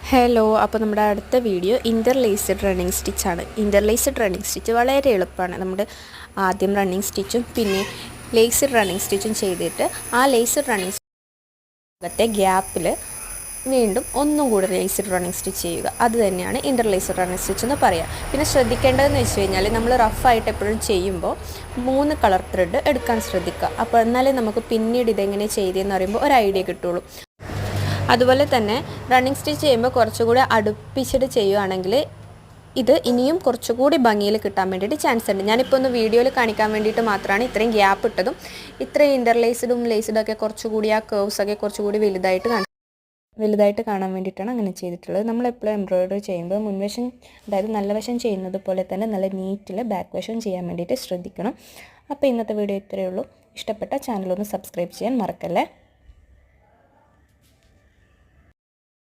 Hello, അപ്പോൾ നമ്മുടെ അടുത്ത വീഡിയോ ഇൻ്റർലേസ്ഡ് റണ്ണിങ് സ്റ്റിച്ചാണ്. ഇൻ്റർലേസ്ഡ് റണ്ണിങ് സ്റ്റിച്ച് വളരെ എളുപ്പമാണ്. നമ്മുടെ ആദ്യം റണ്ണിങ് സ്റ്റിച്ചും പിന്നെ ലേസ്ഡ് റണ്ണിങ് സ്റ്റിച്ചും ചെയ്തിട്ട് ആ ലേസ്ഡ് റണ്ണിങ് ഭാഗത്തെ ഗ്യാപ്പിൽ വീണ്ടും ഒന്നും കൂടി ലേസ്ഡ് റണ്ണിങ് സ്റ്റിച്ച് ചെയ്യുക. അത് തന്നെയാണ് ഇൻ്റർലേസ്ഡ് റണ്ണിങ് സ്റ്റിച്ച് എന്ന് പറയുക. പിന്നെ ശ്രദ്ധിക്കേണ്ടതെന്ന് വെച്ച് കഴിഞ്ഞാൽ നമ്മൾ റഫായിട്ട് എപ്പോഴും ചെയ്യുമ്പോൾ 3 കളർ ത്രെഡ് എടുക്കാൻ ശ്രദ്ധിക്കുക. അപ്പോൾ എന്നാലേ നമുക്ക് പിന്നീട് ഇതെങ്ങനെ ചെയ്തതെന്ന് പറയുമ്പോൾ ഒരു ഐഡിയ കിട്ടുള്ളൂ. അതുപോലെ തന്നെ റണ്ണിങ് സ്റ്റിച്ച് ചെയ്യുമ്പോൾ കുറച്ചുകൂടി അടുപ്പിച്ചിട്ട് ചെയ്യുകയാണെങ്കിൽ ഇത് ഇനിയും കുറച്ചുകൂടി ഭംഗിയിൽ കിട്ടാൻ വേണ്ടിയിട്ട് ചാൻസ് ഉണ്ട്. ഞാനിപ്പോൾ ഒന്ന് വീഡിയോയിൽ കാണിക്കാൻ വേണ്ടിയിട്ട് മാത്രമാണ് ഇത്രയും ഗ്യാപ്പ് ഇട്ടതും ഇത്രയും ഇൻ്റർലേസ്ഡും ലേസ്ഡൊക്കെ കുറച്ചുകൂടി ആ കേർവ്സൊക്കെ കുറച്ചുകൂടി വലുതായിട്ട് കാണാൻ വേണ്ടിയിട്ടാണ് അങ്ങനെ ചെയ്തിട്ടുള്ളത്. നമ്മളെപ്പോഴും എംബ്രോയ്ഡറി ചെയ്യുമ്പോൾ മുൻവശം, അതായത് നല്ല വശം ചെയ്യുന്നത് പോലെ തന്നെ നല്ല നീറ്റിൽ ബാക്ക് വശം ചെയ്യാൻ വേണ്ടിയിട്ട് ശ്രദ്ധിക്കണം. അപ്പോൾ ഇന്നത്തെ വീഡിയോ ഇത്രയേ ഉള്ളൂ. ഇഷ്ടപ്പെട്ട ചാനലൊന്ന് സബ്സ്ക്രൈബ് ചെയ്യാൻ മറക്കല്ലേ.